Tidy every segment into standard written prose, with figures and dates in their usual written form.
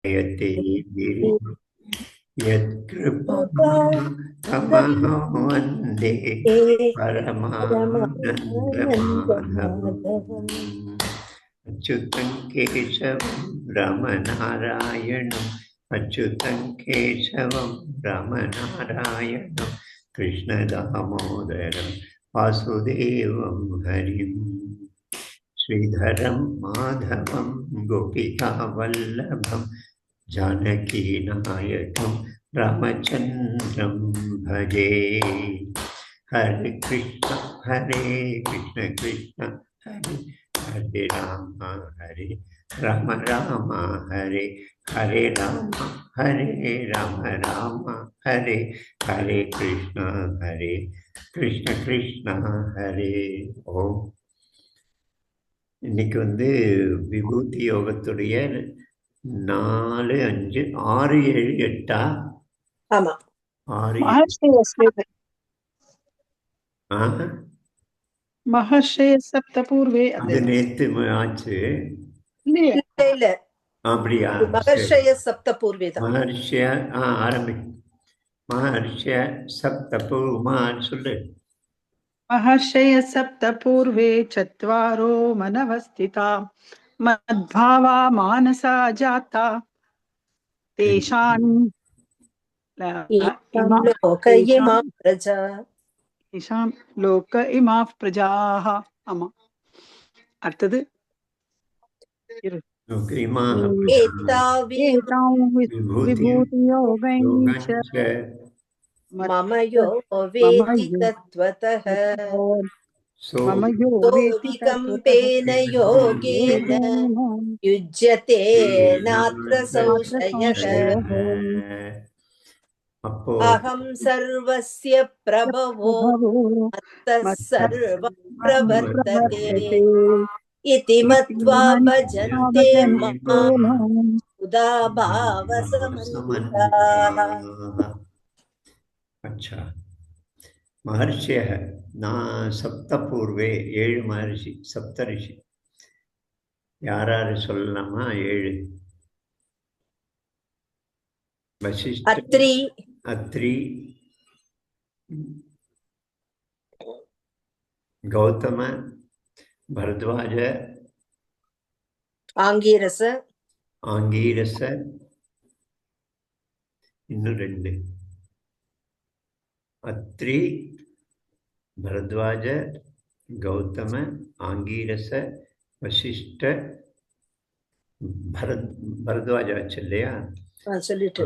यते यत्कृपातमहो वन्दे परमानन्दमाधवम् अच्युतं केशवं रमनारायणम् अच्युतं केशवं रमनारायणं कृष्णदामोदरं वासुदेवं हरिं श्रीधरं माधवं गोपिकावल्लभं जानकीनायकं रामचन्द्रं भजे। हरे कृष्ण कृष्ण हरे हरे राम राम हरे हरे राम राम हरे हरे कृष्ण कृष्ण हरे ஓம். இன்னைக்கு விபூதி யோகத்துடைய 4, 5, 6, 7, 8 ஆமா 6 மகர்ஷய சப்தபூர்வே அது நேத்து ஆச்சு இல்ல அப்படியா? மகர்ஷய சப்தபூர்வே தான். மகர்ஷய ஆரம்பி மகர்ஷய சப்தபூர்வமான்னு சொல்லு. महर्षय सप्तपूर्वे चत्वारो मनवस्थिता मद्भावा मानसा जाता तेषां लोक इमाः प्रजाः. ஆமா, அடுத்தது விபூதியோகைச்ச மம யோ வேதி தத்வதः மம யோ வேதி விகம்பேன யோகேன யுஜ்யதே நாத்ர சௌஷயः அஹம் சர்வஸ்ய பிரபவோ மத்தः சர்வம் பிரவர்த்ததே இதி மத்வா பஜந்தே மாம் சுதா பாவ சமன்விதாः. अच्छा, महर्षियः सप्तपूर्वे 7 महर्षि सप्तऋषि याराரு சொல்லலாமா? 7 வசிஷ்ட, அத்ரி, கௌதம, பரத்வாஜ, ஆங்கீரச, இன்னும் 2 அத்ரி, பரத்வாஜ, கௌதம, ஆங்கீரச, வசிஷ்ட, பரத்வாஜ ஆச்சு இல்லையா? சொல்லிட்டு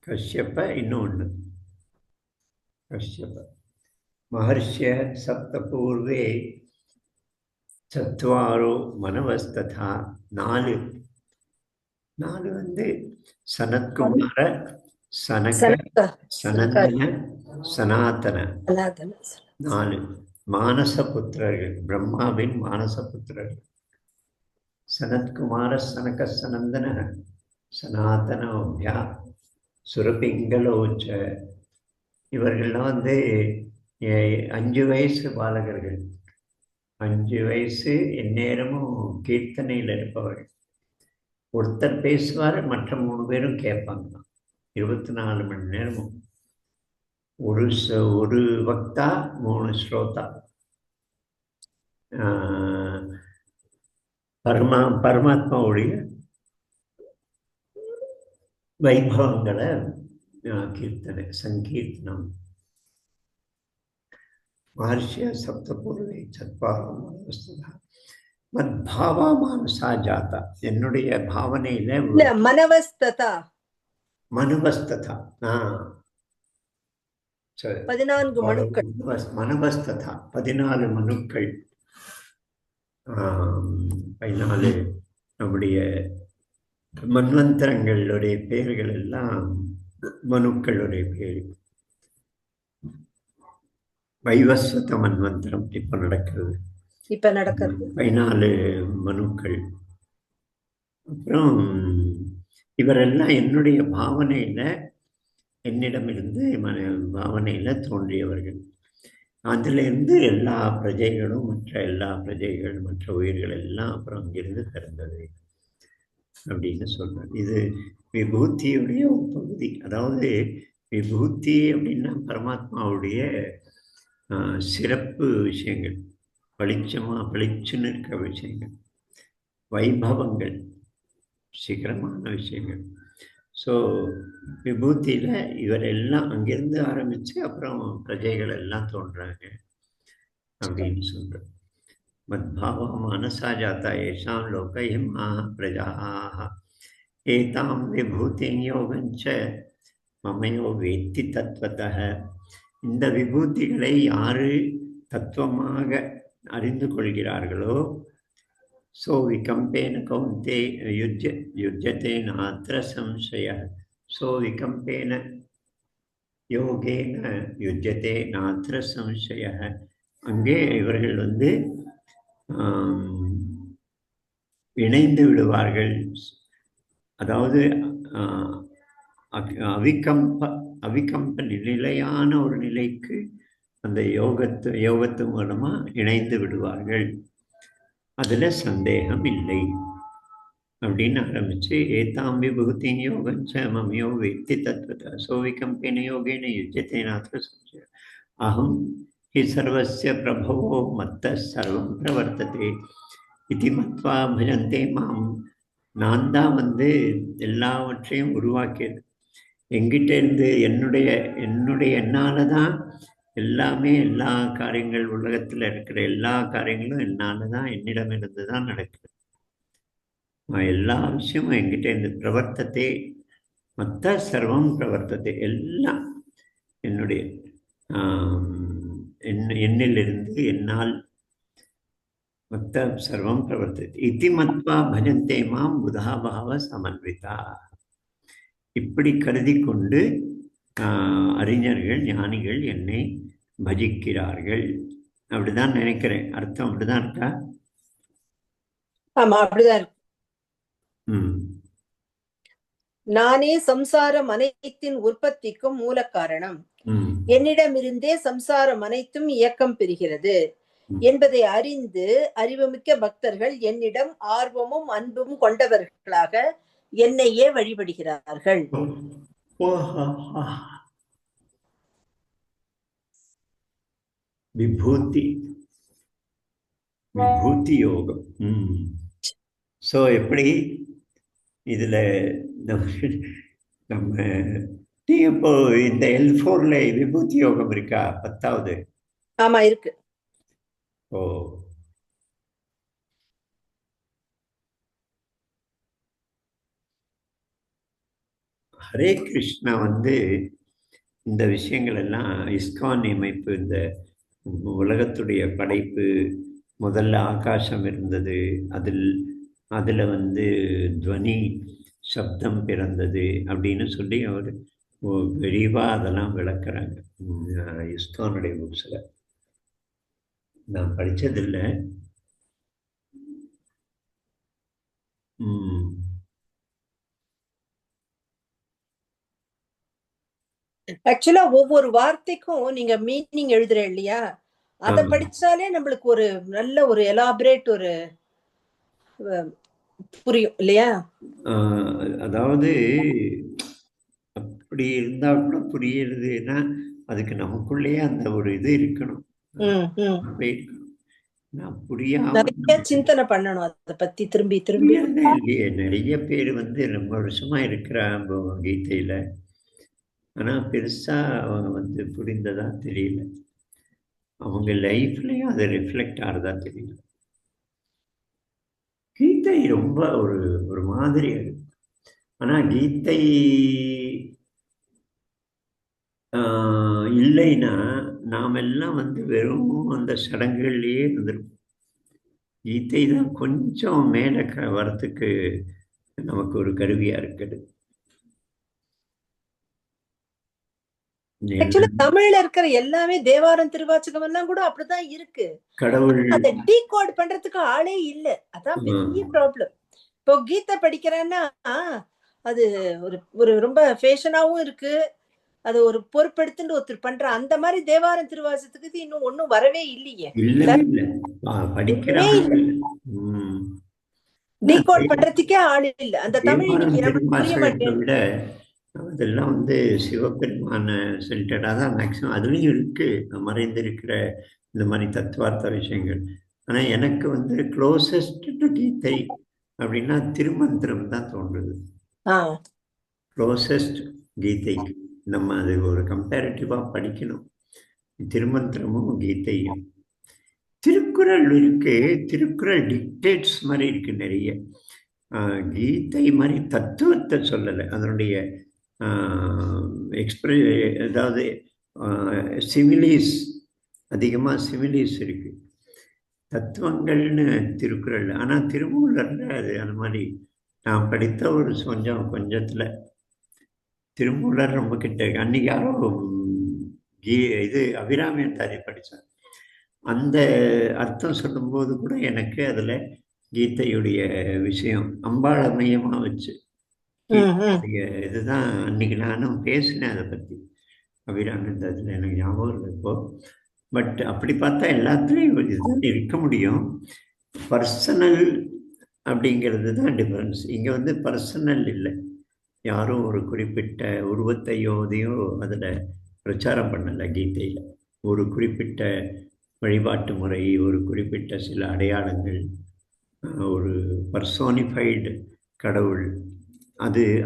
கஷ்யப இன்னொன்று கஷ்யப. महर्ष्य सप्तपूर्वे चत्वारो मनवस्तथा 4 सनत्कुमार, सनक, सनंदन, सनातन 4 मानसपुत्रர்கள், பிரம்மாவின் மானசபுத்திரர்கள். சனத்குமார, சனக, சனந்தன, சனாதனோபியா, சுரபிங்களோச்ச. இவர்கள்லாம் 5 வயசு பாலகர்கள். 5 வயசு, எந்நேரமும் கீர்த்தனையில் இருப்பவர்கள். ஒருத்தர் பேசுவார், மற்ற 3 பேரும் கேட்பாங்க. 24 மணி நேரமும் ஒரு வக்தா, 3 ஸ்ரோதா. பரமாத்மாவுடைய வைபவங்களை கீர்த்தனை, சங்கீர்த்தனம். महर्षि सप्तपूर्वे चत्वारो मनवस्थिता मद्भावा मानसा जाता. என்னுடைய பாவனையில மனவஸ்ததா 14 மனுக்கள். மனவஸ்ததா 14 மனுக்கள். 14 நம்முடைய மன்வந்தரங்களுடைய பெயர்கள் எல்லாம் மனுக்களுடைய பேர். வைவஸ்வத மன்வந்தரம் இப்ப நடக்கிறது. 14 மனுக்கள். அப்புறம் இவரெல்லாம் என்னுடைய பாவனையில என்னிடமிருந்து பாவனையில தோன்றியவர்கள். அதிலிருந்து எல்லா பிரஜைகளும் எல்லா பிரஜைகள் மற்ற உயிர்கள் எல்லாம் அப்புறம் அங்கிருந்து பிறந்தது அப்படின்னு சொல்றாரு. இது விபூதியுடைய ஒரு பகுதி. அதாவது விபூதி அப்படின்னா பரமாத்மாவுடைய சிறப்பு விஷயங்கள், பளிச்சுன்னு இருக்கிற விஷயங்கள், வைபவங்கள், சிகரமான விஷயங்கள். ஸோ விபூதியில இவர் எல்லாம் அங்கிருந்து ஆரம்பிச்சு அப்புறம் பிரஜைகள் எல்லாம் தோன்றாங்க அப்படின்னு சொல்றார். மத்பாவ மனசா ஜாத்தா ஏஷாம் லோகயம் பிரஜாः ஏதாம் விபூதிம் யோகஞ்ச மமயோ வேத்தி தத்வதः. இந்த விபூதிகளை யாரு தத்துவமாக அறிந்து கொள்கிறார்களோ சோ விகம்பேன கௌந்தே யுஜ்யதே நாத்ர சம்சயः. சோ விகம்பேன யோகேன யுஜ்யதே நாத்ர சம்சயः. அங்கே இவர்கள் இணைந்து விடுவார்கள். அதாவது அவிகம்ப நிலையான ஒரு நிலைக்கு அந்த யோகத்து மூலமா இணைந்து விடுவார்கள். அதுல சந்தேகம் இல்லை அப்படின்னு ஆரம்பிச்சு ஏதாம் விபூதிம் யோகஞ்ச மமயோ வேத்தி தத்வதः சோ விகம்பேன யோகேன யுஜ்யதே நாத்ர சம்சயः. அகம் ஹி சர்வஸ்ய பிரபவோ மத்தः சர்வம் பிரவர்த்ததே இதி மத்வா பஜந்தே மாம். நான் தான் எல்லாவற்றையும் உருவாக்கியது. என்கிட்ட இருந்து என்னுடைய என்னால தான் எல்லாமே, எல்லா காரியங்கள் உலகத்தில் இருக்கிற எல்லா காரியங்களும் என்னால தான், என்னிடமிருந்து தான் நடக்குது. எல்லா விஷயமும் என்கிட்ட இருந்து பிரவர்த்தத்தை மத்த சர்வம் பிரவர்த்தத்தை எல்லாம் என்னுடைய என்னிலிருந்து என்னால் மத்த சர்வம் பிரவர்த்தத்தை இதி மத்வா பஜந்தே மாம் புதாபாவ சமன்விதா. இப்படி கருதி கொண்டு அறிஞர்கள் ஞானிகள் என்னை பஜிக்கிறார்கள். அப்படிதான் நினைக்கிறேன். அர்த்தம் அப்படிதான் இருக்கா? ஆமா, அப்படிதான் இருக்கு. நானே சம்சாரம் அனைத்தின் உற்பத்திக்கும் மூல காரணம். என்னிடமிருந்தே சம்சாரம் அனைத்தும் இயக்கம் பெறுகிறது என்பதை அறிந்து அறிவுமிக்க பக்தர்கள் என்னிடம் ஆர்வமும் அன்பும் கொண்டவர்களாக என்னையே வழிபடுகிறார்கள். விபூதி யோகம். சோ எப்படி இதுல நம்ம இப்போ இந்த L4ல விபூதி யோகம் இருக்கா? 10வது. ஆமா, இருக்கு. ஓ, ஹரே கிருஷ்ணா இந்த விஷயங்கள் எல்லாம் இஸ்கான் அமைப்பு, இந்த உலகத்துடைய படைப்பு, முதல்ல ஆகாசம் இருந்தது, அதுல துவனி சப்தம் பிறந்தது அப்படின்னு சொல்லி அவர் விரிவா அதெல்லாம் விளக்குறாங்க இஸ்கானுடைய புக்ஸ்ல. நான் படிச்சதில்லை. ஆக்சுவலா ஒவ்வொரு வார்த்தைக்கும் நீங்க மீனிங் எழுதுற இல்லையா, அத படிச்சாலே நம்மளுக்கு ஒரு நல்ல ஒரு எலாபரேட் ஒரு புரியும் இல்லையா? அதாவது அப்படி இருந்தா கூட புரியுதுன்னா அதுக்கு நமக்குள்ளேயே அந்த ஒரு இது இருக்கணும். நான் புரியாம சிந்தனை பண்ணணும் அத பத்தி திரும்பி திரும்பி. இல்லையே, நிறைய பேர் ரொம்ப வருஷமா இருக்கிறாங்க கீதையில. ஆனா பெருசா அவங்க புரிந்ததா தெரியல. அவங்க லைஃப்லயும் அது ரிஃப்ளெக்ட் ஆறதா தெரியல. கீதை ரொம்ப ஒரு மாதிரி இருக்கு. ஆனா கீதை இல்லைன்னா நாமெல்லாம் வெறும் அந்த சடங்குகள்லயே இருந்திருக்கும். கீதை தான் கொஞ்சம் மேல வரத்துக்கு நமக்கு ஒரு கருவியா இருக்குது. தமிழ்ல இருக்கிற எல்லாமே தேவாரம் திருவாச்சகம் எல்லாம் கூட அப்படிதான் இருக்கு. கடவுள் அதை டீகோட் பண்றதுக்கு ஆளே இல்ல. அதான் பெரிய ப்ராப்ளம். இப்போ கீதை படிக்கிறேன்னா அது ஒரு ரொம்ப ஃபேஷனாவும் இருக்கு, அது ஒரு பொறுப்பெடுத்துட்டு ஒருத்தர் பண்ற அந்த மாதிரி தேவாரம் திருவாசகத்துக்கு இன்னும் ஒண்ணும் வரவே இல்லையே. இல்லவே இல்லை. படிக்கிற இல்லவே ஆள் இல்லை. இல்லை. டீகோட் பண்றதுக்கே ஆள் இல்லை. அந்த தமிழ் இன்னைக்கு தேவாரம் நமக்கு புரிய திருவாசகத்தை மாட்டேன். விட அதெல்லாம் வந்து சிவபெருமான சென்டடாக தான் மேக்சிமம். அதுலேயும் இருக்கு மறைந்திருக்கிற இந்த மாதிரி தத்துவார்த்த விஷயங்கள். ஆனால் எனக்கு வந்து க்ளோசஸ்ட் டு கீதை அப்படின்னா திருமந்திரம் தான் தோன்றுது. க்ளோசஸ்ட் கீதைக்கு நம்ம அது ஒரு கம்பேரிட்டிவாக படிக்கணும். திருமந்திரமும் கீதையும். திருக்குறள் இருக்கு, திருக்குறள் டிக்டேட்ஸ் மாதிரி இருக்கு நிறைய. கீதை மாதிரி தத்துவத்தை சொல்லலை, அதனுடைய அதாவது சிமிலிஸ், அதிகமாக சிமிலிஸ் இருக்கு, தத்துவங்கள்னு திருக்குறள். ஆனால் திருமூலர்ல அது அந்த மாதிரி நான் படித்த ஒரு கொஞ்சத்தில் திருமூலர் ரொம்ப கிட்ட இருக்கு. அன்னைக்கு யாரோ இது அபிராமி அந்தாதி படித்தேன். அந்த அர்த்தம் சொல்லும்போது கூட எனக்கு அதில் கீதையுடைய விஷயம் அம்பாள மையமாக வச்சு இதுதான் அன்னைக்கு நானும் பேசினேன் அதை பற்றி. அபிராமி அந்தாதியில் எனக்கு ஞாபகம் இல்லை இப்போ. பட் அப்படி பார்த்தா எல்லாத்துலேயும் இதுதான் இருக்க முடியும். பர்சனல் அப்படிங்கிறது தான் டிஃப்ரென்ஸ். இங்கே வந்து பர்சனல் இல்லை. யாரும் ஒரு குறிப்பிட்ட உருவத்தையோ இதையோ அதில் பிரச்சாரம் பண்ணலை. கீதையில் ஒரு குறிப்பிட்ட வழிபாட்டு முறை, ஒரு குறிப்பிட்ட சில அடையாளங்கள், ஒரு பர்சோனிஃபைடு கடவுள்,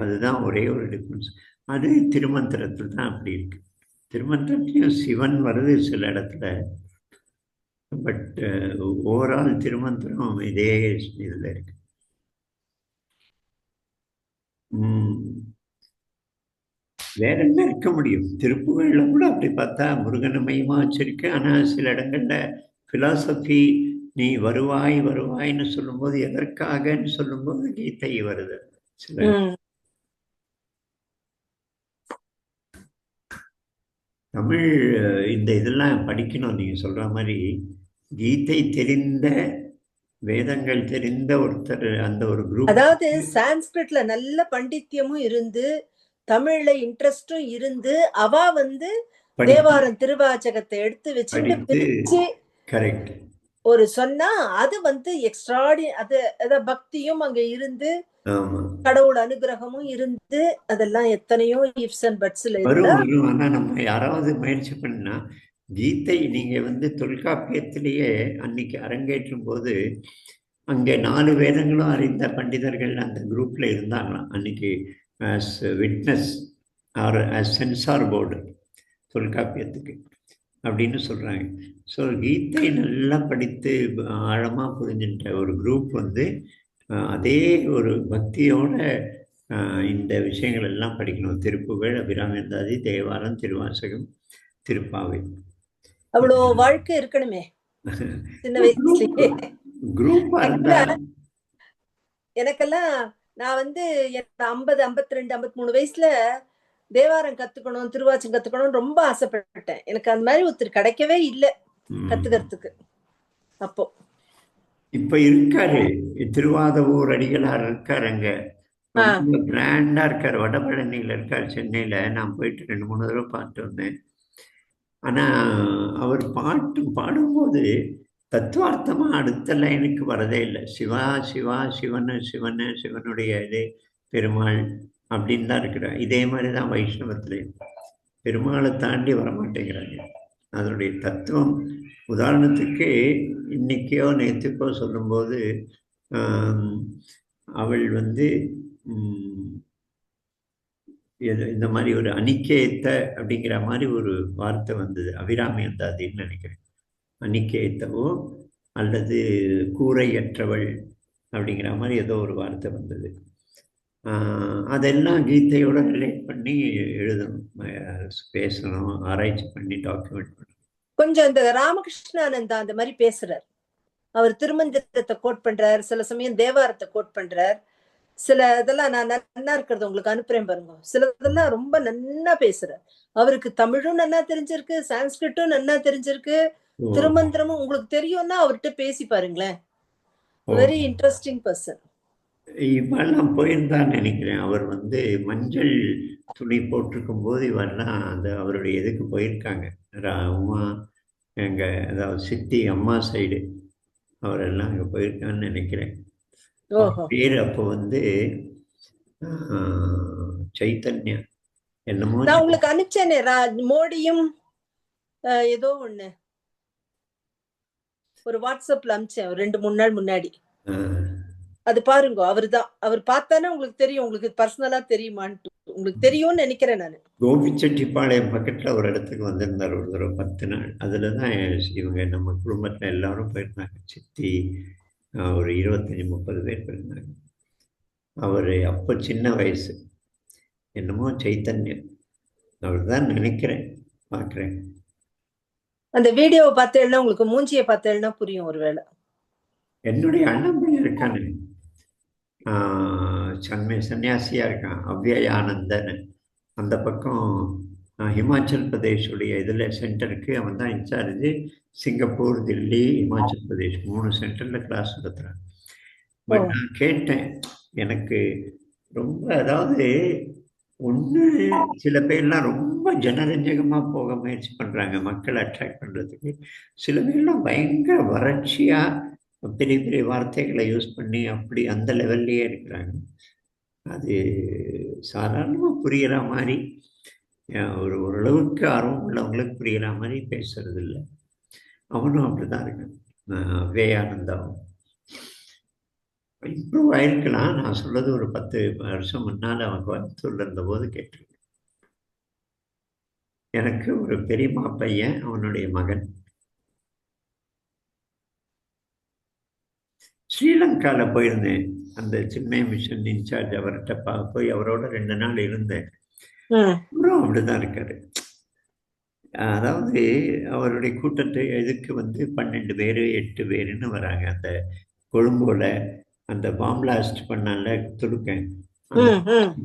அதுதான் ஒரே ஒரு டிஃப்ரென்ஸ். அது திருமந்திரத்தில் தான் அப்படி இருக்கு. திருமந்திரத்தையும் சிவன் வருது சில இடத்துல, பட் ஓவரால் திருமந்திரம் இதே இதில் இருக்கு. வேற என்ன இருக்க முடியும்? திருப்புகள்ல கூட அப்படி பார்த்தா முருகனை மையமா வச்சிருக்கு. ஆனா சில இடங்கள்ல பிலாசபி, நீ வருவாய் வருவாய்ன்னு சொல்லும்போது எதற்காகன்னு சொல்லும்போது கீதை வருது. சில தமிழ் இந்த இதெல்லாம் படிக்கணும். நீங்க சொல்ற மாதிரி கீதை தெரிந்த, வேதங்கள் தெரிந்த ஒருத்தர், அந்த ஒரு குரூப். அதாவது சான்ஸ்கிரிட்ல நல்ல பண்டித்தியமும் இருந்து தமிழ்ல இன்ட்ரெஸ்டும் இருந்து அவ வந்து தேவாரம் திருவாச்சகத்தை எடுத்து வச்சு கரெக்ட் ஒரு சொன்னா அது வந்து எக்ஸ்ட்ராடி, அது பக்தியும் அங்க இருந்து கடவுள் அனுகிரகமும் இருந்து அதெல்லாம் எத்தனையோ இஃப்ஸ் அண்ட் பட்ஸ்ல வரும். ஆனா நம்ம யாராவது முயற்சி பண்ணா கீதை நீங்க வந்து தொல்காப்பியத்திலேயே அன்னைக்கு அரங்கேற்றும் போது அங்கே 4 வேதங்களும் அறிந்த பண்டிதர்கள் அந்த குரூப்ல இருந்தாங்களாம் அன்னைக்கு, as witness or as censor board தொல்காப்பியத்துக்கு அப்படின்னு சொல்றாங்க. ஸோ கீதை நல்லா படித்து ஆழமாக புரிஞ்சுட்ட ஒரு குரூப் வந்து அதே ஒரு பக்தியோட இந்த விஷயங்கள் எல்லாம் படிக்கணும். திருப்புகழ், அபிராமி அந்தாதி, தேவாரம், திருவாசகம், திருப்பாவை. அவ்வளோ வாழ்க்கை இருக்கணுமே சின்ன வயசுலயே. எனக்கெல்லாம் நான் வந்து 50, 52, 53 வயசுல தேவாரம் கத்துக்கணும், திருவாச்சகம் கத்துக்கணும்னு ரொம்ப ஆசைப்பட்டேன். எனக்கு அந்த மாதிரி ஒருத்தர் கிடைக்கவே இல்லை கத்துக்கிறதுக்கு. அப்போ இப்ப இருக்காரு திருவாதவூர் அடிகளார் இருக்காரு, அங்க கிராண்டா இருக்காரு, வடபழனியில இருக்காரு, சென்னையில. நான் போயிட்டு 2-3 தடவை பார்த்து வந்தேன். ஆனா அவர் பாடும்போது தத்துவார்த்தமா அடுத்த லைனுக்கு வரதே இல்லை. சிவா சிவா, சிவனு சிவனு, சிவனுடைய இது பெருமாள் அப்படின்னு தான் இருக்கிறார். இதே மாதிரிதான் வைஷ்ணவத்திலையும் பெருமாளை தாண்டி வரமாட்டேங்கிறாங்க. அதனுடைய தத்துவம் உதாரணத்துக்கு இன்னைக்கோ நேற்றுக்கோ சொல்லும்போது அவள் வந்து இந்த மாதிரி ஒரு அனிக்கேத்த அப்படிங்கிற மாதிரி ஒரு வார்த்தை வந்தது. அபிராமி அந்தாதின்னு நினைக்கிறேன். அனிக்கேத்தவோ அல்லது கூரையற்றவள் அப்படிங்கிற மாதிரி ஏதோ ஒரு வார்த்தை வந்தது. அதெல்லாம் கீதையோட ரிலேட் பண்ணி எழுதணும், பேசணும், ஆராய்ச்சி பண்ணி டாக்குமெண்ட் பண்ணணும். கொஞ்சம் இந்த ராமகிருஷ்ணானந்தா அந்த மாதிரி பேசுறார். அவர் திருமந்திரத்தை கோட் பண்றார், சில சமயம் தேவாரத்தை கோட் பண்றார். சில இதெல்லாம் நான் நன்னா இருக்கிறது உங்களுக்கு அனுப்புறேன் பாருங்க. சில இதெல்லாம் ரொம்ப நன்னா பேசுறார். அவருக்கு தமிழும் நன்னா தெரிஞ்சிருக்கு, சான்ஸ்கிரிட்டும் நன்னா தெரிஞ்சிருக்கு, திருமந்திரமும் உங்களுக்கு தெரியும்னா அவர்கிட்ட பேசி பாருங்களேன். Very interesting person. இப்பெல்லாம் போயிருந்தான்னு நினைக்கிறேன். அவர் வந்து மஞ்சள் துணி போட்டிருக்கும் போது இவரெல்லாம் அந்த அவருடைய இதுக்கு போயிருக்காங்க. உமா எங்கள் அதாவது சித்தி அம்மா சைடு அவரெல்லாம் அங்கே போயிருக்கான்னு நினைக்கிறேன். பேர் அப்போ வந்து சைத்தன்யா என்னமோ. நான் உங்களுக்கு அனுப்பிச்சேனே மோடியும் ஏதோ ஒண்ணு ஒரு வாட்ஸ்அப்ல அனுப்பிச்சேன் 2-3 நாள் முன்னாடி. அது பாருங்க, அவர்தான். அவர் பார்த்தானே உங்களுக்கு தெரியும். உங்களுக்கு பர்சனலா தெரியுமான்ட்டு உங்களுக்கு தெரியும்னு நினைக்கிறேன் நான். கோபிச்செட்டிப்பாளையம் பக்கத்துல ஒரு இடத்துக்கு வந்திருந்தார் ஒரு தடவை 10 நாள். அதுலதான் இவங்க நம்ம குடும்பத்துல எல்லாரும் போயிருந்தாங்க. சித்தி ஒரு 25-30 பேர் போயிருந்தாங்க. அவர் அப்போ சின்ன வயசு, என்னமோ சைத்தன்யம் அவர் தான் நினைக்கிறேன், பார்க்குறேன். அந்த வீடியோவை பார்த்தேன்னா உங்களுக்கு மூஞ்சியை பார்த்தேன்னா புரியும். ஒருவேளை என்னுடைய அண்ணன் பையன் இருக்கானு, சன்னியாசியா இருக்கான், அவ்யயானந்தன். அந்த பக்கம் ஹிமாச்சல் பிரதேஷுடைய இதில் சென்டருக்கு அவன் தான் இன்சார்ஜு. சிங்கப்பூர், தில்லி, ஹிமாச்சல் பிரதேஷ் 3 சென்டரில் கிளாஸ் நடத்துகிறான். பட் நான் கேட்டேன், எனக்கு ரொம்ப அதாவது ஒன்று சில பேர்லாம் ரொம்ப ஜனரஞ்சகமாக போக முயற்சி பண்ணுறாங்க மக்களை அட்ராக்ட் பண்ணுறதுக்கு. சில பேர்லாம் பயங்கர வறட்சியாக பெரிய பெரிய வார்த்தைகளை யூஸ் பண்ணி அப்படி அந்த லெவல்லையே இருக்கிறாங்க. அது சாதாரணமாக புரிகிற மாதிரி ஓரளவுக்கு ஆர்வம் உள்ளவங்களுக்கு புரிகிற மாதிரி பேசுறது இல்லை. அவனும் அப்படிதான் இருக்கான். விவேகானந்தாவும் இம்ப்ரூவ் ஆயிருக்கலாம். நான் சொல்றது ஒரு 10 வருஷம் முன்னால் அவன் கோயம்புத்தூர்ல இருந்தபோது கேட்டிருக்கேன். எனக்கு ஒரு பெரியம்மா பையன், அவனுடைய மகன் ஸ்ரீலங்கால போயிருந்தேன். அந்த சின்மய மிஷன் இன்சார்ஜ் அவர்கிட்ட போய் அவரோட 2 நாள் இருந்தேன். அப்புறம் அப்படிதான் இருக்காரு. அதாவது அவருடைய கூட்டத்தை எதுக்கு வந்து 12 பேர் 8 பேருன்னு வராங்க. அந்த கொழும்போல அந்த பாம் பிளாஸ்ட் பண்ணால துடுக்கேன்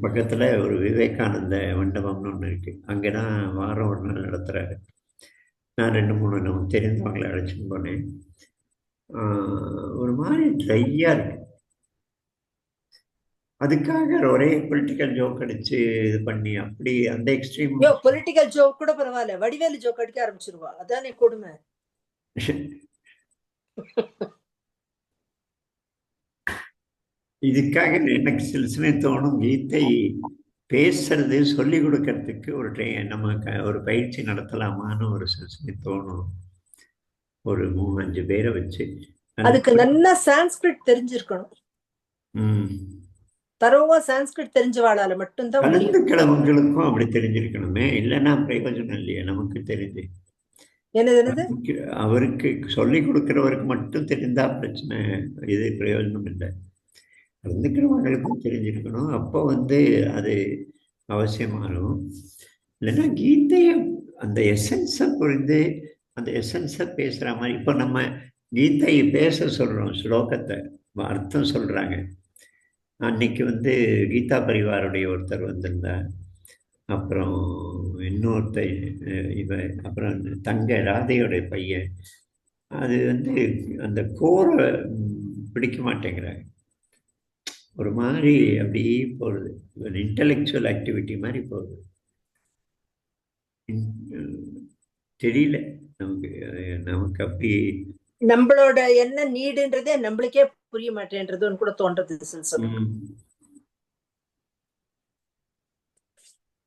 பக்கத்துல ஒரு விவேகானந்த மண்டபம்னு ஒண்ணு இருக்கு. அங்கதான் வாரம் ஒரு நாள் நடத்துறாரு. நான் 2-3 நம்ம தெரிந்தவங்களை அழைச்சிட்டு போனேன். ஒரு மாதிரி ட்ரையா இருக்கு. அதுக்காக ஒரே பொலிட்டிக்கல் ஜோக் அடிச்சு இது பண்ணி அப்படி அந்த எக்ஸ்ட்ரீம். பொலிட்டிக்கல் ஜோக் கூட பரவாயில்ல, வடிவேலு ஜோக் அடிக்க ஆரம்பிச்சிருவா. அதானே கொடுமை. இதுக்காக எனக்கு சில சமயம் தோணும், கீதை பேசுறது சொல்லி கொடுக்கறதுக்கு நம்ம ஒரு பயிற்சி நடத்தலாமான்னு ஒரு சில சமயம் தோணும். ஒரு 3-5 பேரை வச்சு. அதுக்கு நல்லா சான்ஸ்கிரிட் தெரிஞ்சிருக்கணும். தரோவா சான்ஸ்கிரிட் தெரிஞ்சவாளால மட்டும்தான். கலந்து கிழவங்களுக்கும் அப்படி தெரிஞ்சிருக்கணுமே, இல்லைன்னா பிரயோஜனம் இல்லையா நமக்கு தெரிஞ்சு. அவருக்கு சொல்லி கொடுக்கிறவருக்கு மட்டும் தெரிந்தா பிரச்சனை, இது பிரயோஜனம் இல்லை. கலந்துக்கிறவங்களுக்கும் தெரிஞ்சிருக்கணும். அப்போ வந்து அது அவசியமாகும். இல்லைன்னா கீதையை அந்த எசன்ஸை புரிந்து அந்த எசன்ஸை பேசுகிற மாதிரி. இப்போ நம்ம கீதையை பேச சொல்கிறோம், ஸ்லோகத்தை அர்த்தம் சொல்கிறாங்க. அன்னைக்கு வந்து கீதா பரிவாருடைய ஒருத்தர் வந்திருந்தார். அப்புறம் இன்னொருத்தர் அப்புறம் தங்க ராதையோடைய பையன். அது வந்து அந்த கோரை பிடிக்க மாட்டேங்கிறாங்க. ஒரு மாதிரி அப்படி போகுது, ஒரு இன்டலெக்சுவல் ஆக்டிவிட்டி மாதிரி போகுது. தெரியல நமக்கு அப்படி நம்மளோட என்ன நீடுன்றதே நம்மளுக்கே புரிய மாட்டேன்றதுன்னு கூட தோன்றது.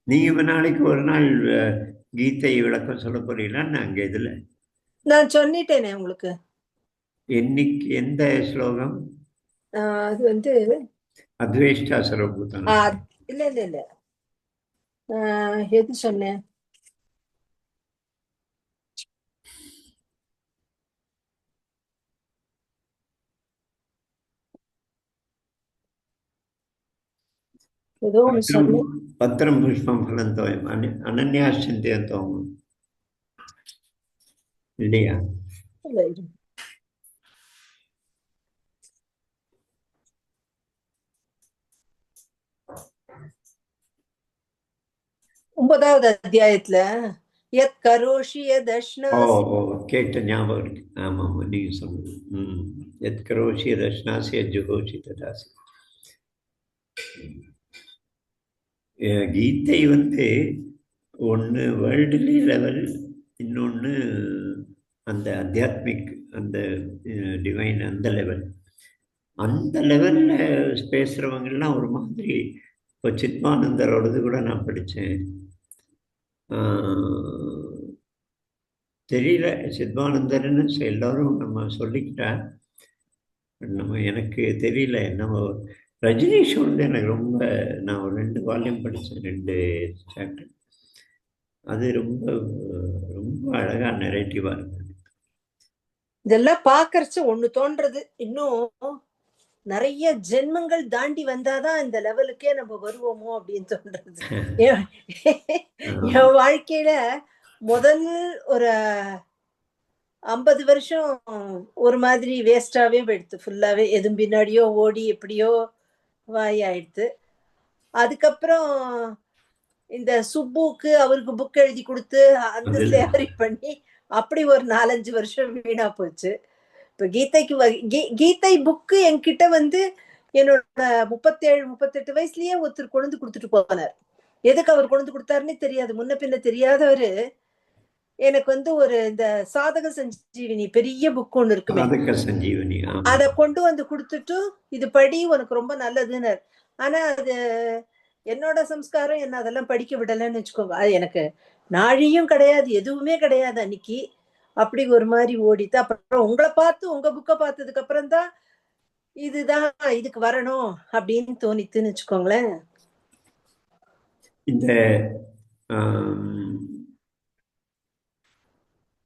நீங்க நாளைக்கு ஒரு நாள் கீதை விளக்கம் சொல்ல போறீங்களா? நாங்க இதுல நான் சொல்லிட்டேனே உங்களுக்கு. என்னைக்கு எந்த ஸ்லோகம்? அது வந்து அத்வேஷ்டா சர்வபூதம். இல்ல இல்ல இல்ல, எது சொன்னேன்? ஏதோ ஒன்று சொன்னேன். பத்திரம் புஷ்பம் ஃபலந்தோயம் அனன்யாசிந்தோம் இல்லையா? ஒன்பதாவது அத்தியாயத்துல யத் கரோஷி யதஷ்னாசி. கேட்ட ஞாபகம் இருக்கு. ஆமா ஆமா, நீங்க சொன்னது. யத் கரோஷி யதஷ்னாசி யஜ்ஜுகோஷி ததாசி. கீதை வந்து ஒன்று வேர்ல்டுலி லெவல், இன்னொன்று அந்த அத்தியாத்மிக், அந்த டிவைன், அந்த லெவல். அந்த லெவலில் பேசுகிறவங்கெல்லாம் ஒரு மாதிரி. இப்போ சித்மானந்தரோடது கூட நான் படித்தேன். தெரியல, சித்மானந்தர்னு எல்லோரும் நம்ம சொல்லிக்கிட்டா, நம்ம எனக்கு தெரியல. நம்ம ரஜினிஷ் வந்து எனக்கு ரொம்ப, நான் ஒரு 2 வால்யூம் படித்தேன், 2 சாப்டர். அது ரொம்ப ரொம்ப அழகா நெரேட்டிவா இருக்கு. இதெல்லாம் பாக்கறச்சு ஒண்ணு தோன்றது, இன்னும் நிறைய ஜென்மங்கள் தாண்டி வந்தாதான் இந்த லெவலுக்கே நம்ம வருவோமோ அப்படின்னு தோன்றது. என் வாழ்க்கையில முதல் ஒரு 50 வருஷம் ஒரு மாதிரி வேஸ்டாவே போயிடுது, ஃபுல்லாவே எதுவும் பின்னாடியோ ஓடி எப்படியோ வாய் ஆயிடுது. அதுக்கப்புறம் இந்த சுப்புக்கு அவருக்கு புக் எழுதி கொடுத்து அந்த சேவரி பண்ணி அப்படி ஒரு 4-5 வருஷம் வீணா போச்சு. இப்ப கீதை புக்கு என்கிட்ட வந்து என்னோட 37-38 வயசுலயே ஒருத்தர் கொண்டு கொடுத்துட்டு போனார். எதுக்கு அவர் கொண்டு கொடுத்தாருன்னு தெரியாது, முன்ன பின்ன தெரியாதவரு எனக்கு வந்து ஒரு இந்த சாதக சஞ்சீவினி பெரிய புக் ஒண்ணு இருக்குமே, அத கொண்டு வந்து கொடுத்துட்டு இது படி உனக்கு ரொம்ப நல்லதுன்னு. ஆனா அது என்னோட சம்ஸ்காரம் என்ன அதெல்லாம் படிக்க விடலன்னு வச்சுக்கோங்க. அது எனக்கு நாழியும் கிடையாது, எதுவுமே கிடையாது அன்னைக்கு. அப்படி ஒரு மாதிரி ஓடிட்டு அப்புறம் உங்களை பார்த்து உங்க புக்கை பார்த்ததுக்கு அப்புறம் தான் இதுதான் இதுக்கு வரணும் அப்படின்னு தோணித்துன்னு வச்சுக்கோங்களேன். இந்த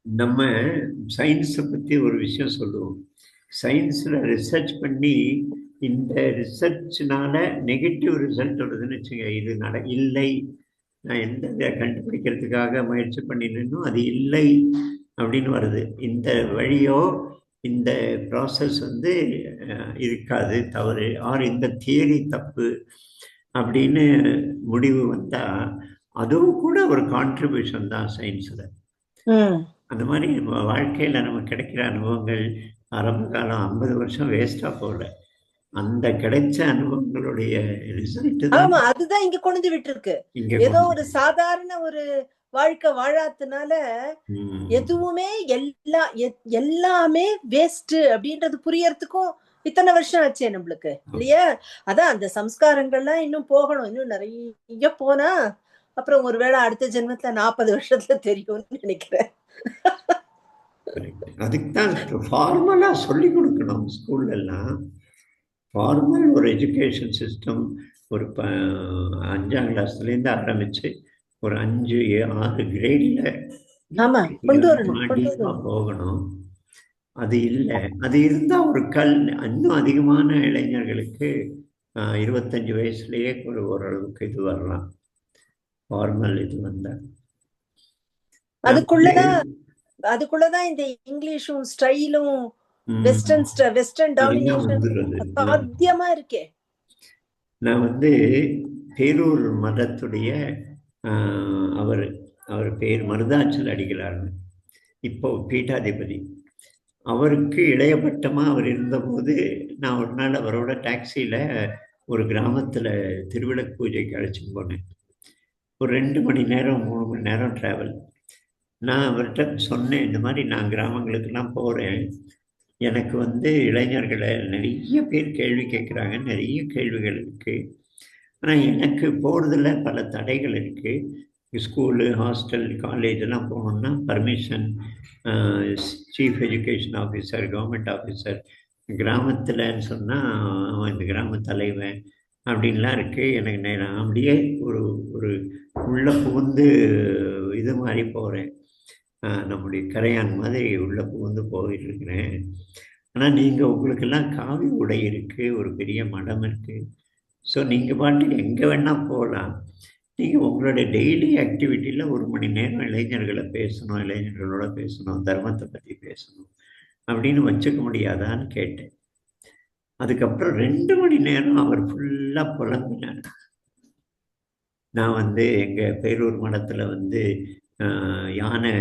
நம்ம சயின்ஸை பற்றி ஒரு விஷயம் சொல்லுவோம். சயின்ஸில் ரிசர்ச் பண்ணி இந்த ரிசர்ச்னால நெகட்டிவ் ரிசல்ட் வருதுன்னு வச்சுங்க, இது இல்லை, நான் எந்த கண்டுபிடிக்கிறதுக்காக முயற்சி பண்ணினேனோ அது இல்லை அப்படின்னு வருது. இந்த வழியோ இந்த ப்ராசஸ் வந்து இருக்காது, தவறு, ஆர் இந்த தியரி தப்பு அப்படின்னு முடிவு வந்தால் அதுவும் கூட ஒரு கான்ட்ரிபியூஷன் தான் சயின்ஸில். அந்த மாதிரி வாழ்க்கையில் நமக்கு கிடைக்கிற அனுபவங்கள் ஆரம்ப காலம் 50 வருஷம் வேஸ்டாக போகல, அந்த கிடைச்ச அனுபவங்களுடைய ரிசல்ட் தான். அதுதான் இங்க கொண்டு விட்டு இருக்கு. ஏதோ ஒரு சாதாரண ஒரு வாழ்க்கை வாழாதனால எதுவுமே எல்லாமே வேஸ்ட் அப்படின்றது புரியறதுக்கும் இத்தனை வருஷம் ஆச்சு நம்மளுக்கு இல்லையா? அதான் அந்த சம்ஸ்காரங்கள்லாம் இன்னும் போகணும், இன்னும் நிறைய போனா அப்புறம் ஒருவேளை அடுத்த ஜென்மத்துல 40 வருஷத்துல தெரியும்னு நினைக்கிறேன். அதுக்குதான் ஃபார்மலா சொல்லி கொடுக்கணும் ஸ்கூல்ல எல்லாம். ஃபார்மல் ஒரு எஜுகேஷன் சிஸ்டம் ஒரு 5ஆம் கிளாஸ்லேருந்து ஆரம்பிச்சு ஒரு 5-6 கிரேட்ல போகணும். அது இல்லை, அது இருந்தா ஒரு இன்னும் அதிகமான இளைஞர்களுக்கு 25 வயசுலயே ஒரு ஓரளவுக்கு இது வரலாம், ஃபார்மல் இது வந்தா. அதுக்குள்ளதான் இந்த இங்கிலீஷும் ஸ்டைலும் வெஸ்டர்ன் டாமினேஷன் சாத்தியமா இருக்கே. நான் வந்து பேரூர் மதத்துடைய அவர் பேர் மருதாச்சல் அடிகளார்னு, இப்போ பீட்டாதிபதி. அவருக்கு இளையபட்டமா அவர் இருந்தபோது நான் ஒரு நாள் அவரோட டாக்ஸியில ஒரு கிராமத்துல திருவிளக்கு பூஜைக்கு அழைச்சிட்டு போனேன். ஒரு 2 மணி நேரம் 3 மணி நேரம் டிராவல். நான் அவர்கிட்ட சொன்னேன், இந்த மாதிரி நான் கிராமங்களுக்கெல்லாம் போகிறேன், எனக்கு வந்து இளைஞர்களை நிறைய பேர் கேள்வி கேட்குறாங்க, நிறைய கேள்விகள் இருக்குது, ஆனால் எனக்கு போகிறதுல பல தடைகள் இருக்குது. ஸ்கூலு, ஹாஸ்டல், காலேஜ் எல்லாம் போகணுன்னா permission, chief education officer, government officer, கிராமத்தில்ன்னு சொன்னால் அவன் இந்த கிராம தலைவன் அப்படின்லாம் இருக்குது. எனக்கு நான் அப்படியே ஒரு உள்ளே புகுந்து இது மாதிரி போகிறேன், நம்முடைய கரையான் மாதிரி உள்ளே புகுந்து போயிட்டு இருக்கிறேன். ஆனால் நீங்கள் உங்களுக்கெல்லாம் காவி உடை இருக்குது, ஒரு பெரிய மடம் இருக்குது, ஸோ நீங்கள் பாட்டுக்கு எங்கே வேணால் போகலாம். நீங்கள் உங்களுடைய டெய்லி ஆக்டிவிட்டியில் 1 மணி நேரம் இளைஞர்களோட பேசணும், தர்மத்தை பற்றி பேசணும் அப்படின்னு வச்சுக்க முடியாதான்னு கேட்டேன். அதுக்கப்புறம் 2 மணி நேரம் அவர் ஃபுல்லாக புலம்பினார். நான் வந்து எங்கள் பேரூர் மடத்தில் வந்து யானை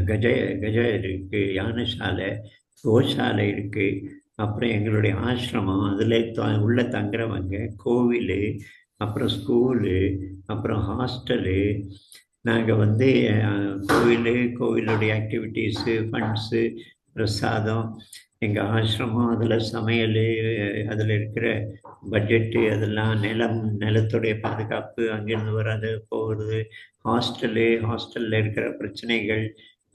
கஜ இருக்குது, யானைசாலை, கோசாலை இருக்குது, அப்புறம் எங்களுடைய ஆசிரமம், அதில் உள்ள தங்குறவங்க, கோவில், அப்புறம் ஸ்கூலு, அப்புறம் ஹாஸ்டலு, நாங்கள் வந்து கோவிலுடைய ஆக்டிவிட்டீஸு, ஃபண்ட்ஸு, பிரசாதம், எங்கள் ஆசிரமம், அதில் சமையல், அதில் இருக்கிற பட்ஜெட்டு, அதெல்லாம் நிலத்துடைய பாதுகாப்பு, அங்கேருந்து வர்றது போகிறது, ஹாஸ்டலில் இருக்கிற பிரச்சனைகள்,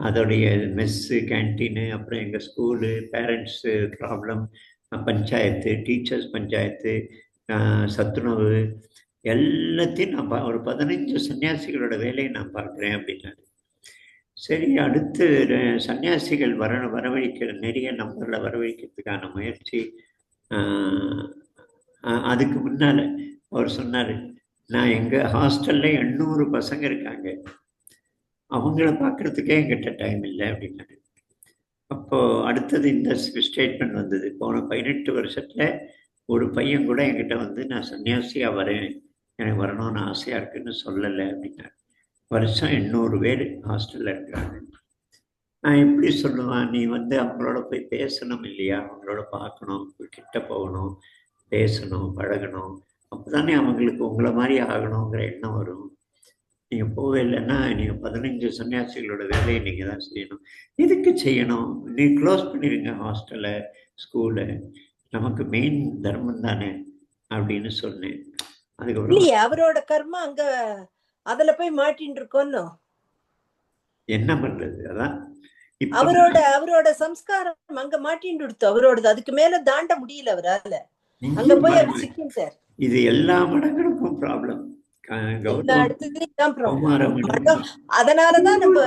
அதோடைய மெஸ்ஸு, கேன்டீனு, அப்புறம் எங்கள் school, parents problem, panchayat, teachers panchayat, சத்துணவு, எல்லாத்தையும் நான் ஒரு 15 சன்னியாசிகளோட வேலையை நான் பார்க்குறேன் அப்படின்னாரு. சரி, அடுத்து சன்னியாசிகள் வரவழைக்கிற நிறைய நம்பர்களை வரவழைக்கிறதுக்கான முயற்சி. அதுக்கு முன்னால் அவர் சொன்னார், நான் எங்கள் ஹாஸ்டலில் 800 பசங்க இருக்காங்க, அவங்கள பார்க்குறதுக்கே என்கிட்ட டைம் இல்லை அப்படின்னாரு. அப்போது அடுத்தது இந்த ஸ்டேட்மெண்ட் வந்தது, போன 18 வருஷத்தில் ஒரு பையன் கூட என்கிட்ட வந்து நான் சன்னியாசியாக வரேன், எனக்கு வரணும்னு ஆசையாக இருக்குன்னு சொல்லலை அப்படின்னாரு. வருஷம் 800 பேர் ஹாஸ்டலில் இருக்கிறாங்க. நான் எப்படி சொல்லுவேன், நீ வந்து அவங்களோட போய் பேசணும் இல்லையா, அவங்களோட பார்க்கணும், கிட்ட போகணும், பேசணும், பழகணும், அப்போ தானே அவங்களுக்கு உங்களை மாதிரி ஆகணுங்கிற எண்ணம் வரும். நீங்கள் போகவே இல்லைன்னா நீங்கள் 15 சன்னியாசிகளோட வேலையை நீங்கள் தான் செய்யணும். எதுக்கு செய்யணும், நீ க்ளோஸ் பண்ணிடுங்க ஹாஸ்டலை, ஸ்கூலை, நமக்கு மெயின் தர்மம் தானே அப்படின்னு சொன்னேன். அதுக்கப்புறம் அவரோட கர்மா அங்க அதுல போய் மாட்டின்னு இருக்கோன்னு என்ன பண்றது, அதான் அவரோட சம்ஸ்காரம் அங்க மாட்டின்னு கொடுத்து அவரோடது, அதுக்கு மேல தாண்ட முடியல அவரால, அங்க போய் அவர் சிக்கிட்டார். இது எல்லா மடங்களுக்கும் ப்ராப்ளம். அதனாலதான் நம்ம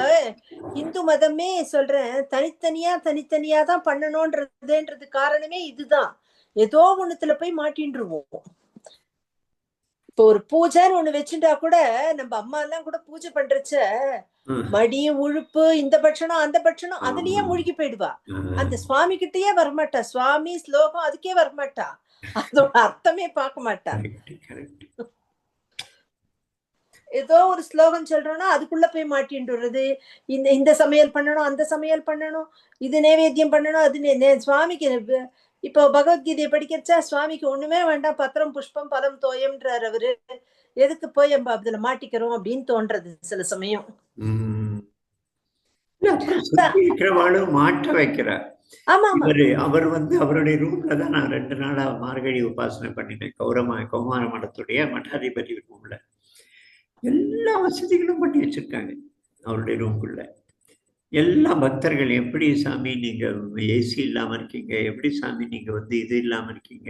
இந்து மதமே சொல்றேன், தனித்தனியா தான் பண்ணணும்ன்றதுன்றது காரணமே இதுதான். ஏதோ ஒண்ணுத்துல போய் மாட்டின்றுவோம். இப்போ ஒரு பூஜைன்னு ஒண்ணு வச்சுட்டா கூட, நம்ம அம்மா எல்லாம் கூட பூஜை பண்றச்ச மடி உழுப்பு, இந்த பட்சணம் அந்த பட்சணம் அதுலயே மூழ்கி போயிடுவா. அந்த சுவாமி கிட்டயே வரமாட்டா, சுவாமி ஸ்லோகம் அதுக்கே வரமாட்டா, அதோட அர்த்தமே பார்க்க மாட்டா. ஏதோ ஒரு ஸ்லோகம் சொல்றோம்னா அதுக்குள்ள போய் மாட்டின்றது, இந்த சமையல் பண்ணணும், அந்த சமையல் பண்ணணும், இது நைவேத்தியம் பண்ணணும், அது சுவாமிக்கு. இப்போ பகவத்கீதையை படிக்கிறச்சா சுவாமிக்கு ஒண்ணுமே வேண்டாம், பத்திரம் புஷ்பம் பலம் தோயம்ன்றார் அவரு, எதுக்கு போய் நம்ம அதுல மாட்டிக்கிறோம் அப்படின்னு தோன்றது சில சமயம். மாற்ற வைக்கிறார். அவர் வந்து அவருடைய ரூம்ல தான் நான் 2 நாளா மார்கழி உபாசனை பண்ணினேன், கௌமார மடத்துடைய மடாதிபதி ரூம்ல. எல்லா வசதிகளும் பண்ணி வச்சிருக்காங்க அவருடைய ரூம்குள்ள. எல்லா பக்தர்கள், எப்படி சாமி நீங்க ஏசி இல்லாம இருக்கீங்க, எப்படி சாமி நீங்க வந்து இது இல்லாம இருக்கீங்க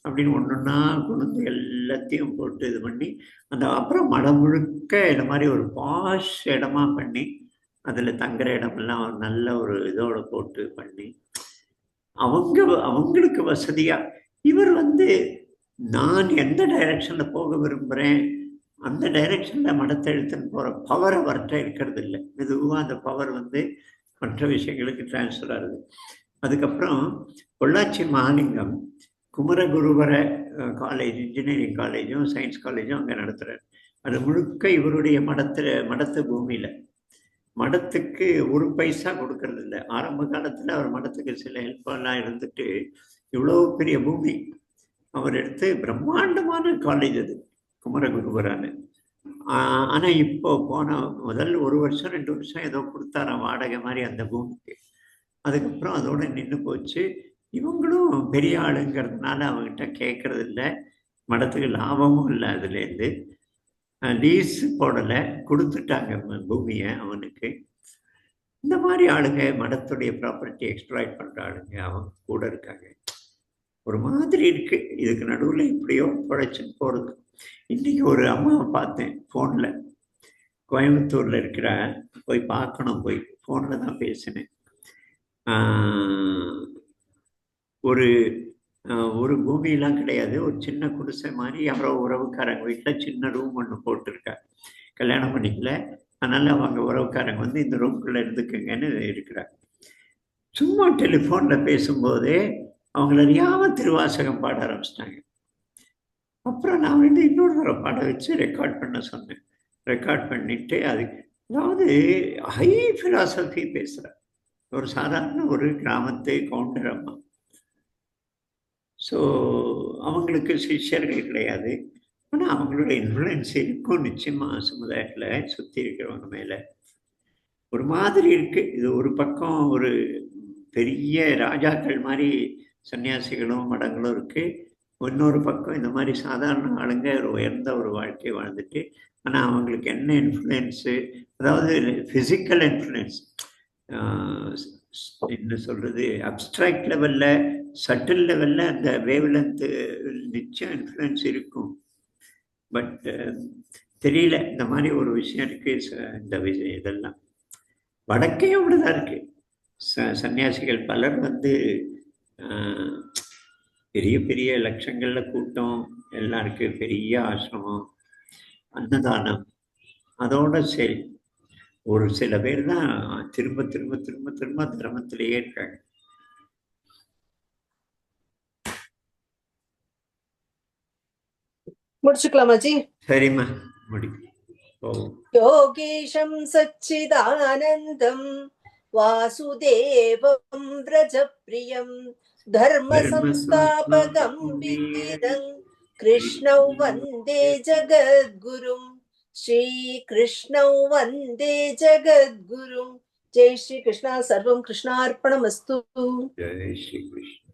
அப்படின்னு ஒன்னொன்னா கொண்டு எல்லாத்தையும் போட்டு இது பண்ணி, அந்த அப்புறம் மடம் முழுக்க இந்த மாதிரி ஒரு பாஷ் இடமா பண்ணி, அதுல தங்குற இடமெல்லாம் ஒரு நல்ல ஒரு இதோட போட்டு பண்ணி, அவங்களுக்கு வசதியா. இவர் வந்து நான் எந்த டைரக்ஷன்ல போக விரும்புறேன் அந்த டைரக்ஷன்ல மடத்தை எடுத்துன்னு போற பவர் அவர்கிட்ட இருக்கிறது இல்லை. மெதுவாக அந்த பவர் வந்து மற்ற விஷயங்களுக்கு டிரான்ஸ்ஃபர் ஆகுது. அதுக்கப்புறம் பொள்ளாச்சி மகாலிங்கம் குமரகுருவர காலேஜ், இன்ஜினியரிங் காலேஜும் சயின்ஸ் காலேஜும் அங்கே நடத்துகிறார். அது முழுக்க இவருடைய மடத்து பூமியில். மடத்துக்கு ஒரு பைசா கொடுக்கறது இல்லை. ஆரம்ப காலத்தில் அவர் மடத்துக்கு சில ஹெல்ப்பெல்லாம் இருந்துட்டு இவ்வளோ பெரிய பூமி அவர் எடுத்து பிரம்மாண்டமான காலேஜ் அது குமரகுருவரான. ஆனால் இப்போ போன முதல் 1 வருஷம் 2 வருஷம் ஏதோ கொடுத்தாராம் வாடகை மாதிரி அந்த பூமிக்கு. அதுக்கப்புறம் அதோட நின்று போச்சு. இவங்களும் பெரிய ஆளுங்கிறதுனால அவங்ககிட்ட கேட்கறது இல்லை, மடத்துக்கு லாபமும் இல்லை, அதுலேருந்து லீஸ் போடலை, கொடுத்துட்டாங்க பூமியை அவனுக்கு. இந்த மாதிரி ஆளுங்க மடத்துடைய ப்ராப்பர்ட்டி எக்ஸ்ப்ளாய்ட் பண்ணுற ஆளுங்க அவங்க கூட இருக்காங்க. ஒரு மாதிரி இருக்கு. இதுக்கு நடுவில் இப்படியோ பழைச்சுன்னு போகிறது. இன்னைக்கு ஒரு அம்மாவை பார்த்தேன் ஃபோனில், கோயம்புத்தூரில் இருக்கிற, போய் பார்க்கணும், போய் ஃபோனில் தான் பேசினேன். ஒரு பூமியெல்லாம் கிடையாது, ஒரு சின்ன குடிசை மாதிரி யாரோ உறவுக்காரங்க வீட்டில் சின்ன ரூம் ஒன்று போட்டிருக்கா. கல்யாணம் பண்ணிக்கல, அதனால் அவங்க உறவுக்காரங்க வந்து இந்த ரூம்குள்ளே இருந்துக்குங்கன்னு இருக்கிறாங்க. சும்மா டெலிஃபோனில் பேசும்போதே அவங்கள அறியாமல் திருவாசகம் பாட ஆரம்பிச்சிட்டாங்க. அப்புறம் நான் வந்து இன்னொரு தடவை பாட வச்சு ரெக்கார்ட் பண்ண சொன்னேன். ரெக்கார்ட் பண்ணிட்டு அதாவது ஹை ஃபிலாசபி பேசுகிறேன். ஒரு சாதாரண ஒரு கிராமத்து கவுண்டர் அம்மா. ஸோ அவங்களுக்கு சிஷ்யர்கள் கிடையாது, ஆனால் அவங்களோட இன்ஃப்ளூயன்ஸ் இருக்கும் நிச்சயமா சமுதாயத்தில் சுற்றி இருக்கிறவங்க மேலே. ஒரு மாதிரி இருக்கு. இது ஒரு பக்கம் ஒரு பெரிய ராஜாக்கள் மாதிரி சன்னியாசிகளும் மடங்களும் இருக்கு. இன்னொரு பக்கம் இந்த மாதிரி சாதாரண ஆளுங்க ஒரு உயர்ந்த ஒரு வாழ்க்கை வாழ்ந்துட்டு, ஆனால் அவங்களுக்கு என்ன இன்ஃப்ளூயன்ஸு, அதாவது ஃபிசிக்கல் இன்ஃப்ளூயன்ஸ், என்ன சொல்றது, அப்ட்ராக்ட் லெவல்ல, சட்டில் லெவல்ல அந்த வேவ் லென்த்து நிச்சயம் இன்ஃப்ளூயன்ஸ் இருக்கும். பட் தெரியல, இந்த மாதிரி ஒரு விஷயம் இருக்கு. இந்த விஷயம் இதெல்லாம் வடக்கையும் அப்படிதான் இருக்கு. சன்னியாசிகள் பலர் வந்து பெரிய பெரிய லட்சங்கள்ல கூட்டம் எல்லாம் இருக்கு, பெரிய ஆசிரமம், அன்னதானம், அதோட சரி. ஒரு சில பேர் தான் திரும்ப திரும்ப திரும்ப திரும்ப தர்மத்திலேயே இருக்காங்க. முடிச்சுக்கலாமாஜி? சரிம்மா, முடி. யோகேஷம் சச்சிதானந்தம் வாசுதேவம் व्रजप्रियं धर्म संस्थापकं वीरं कृष्णौ वन्दे जगद्गुरुं श्री कृष्णौ वन्दे जगद्गुरुं। जय श्री कृष्ण। सर्वं कृष्णार्पणमस्तु। जय श्री कृष्ण।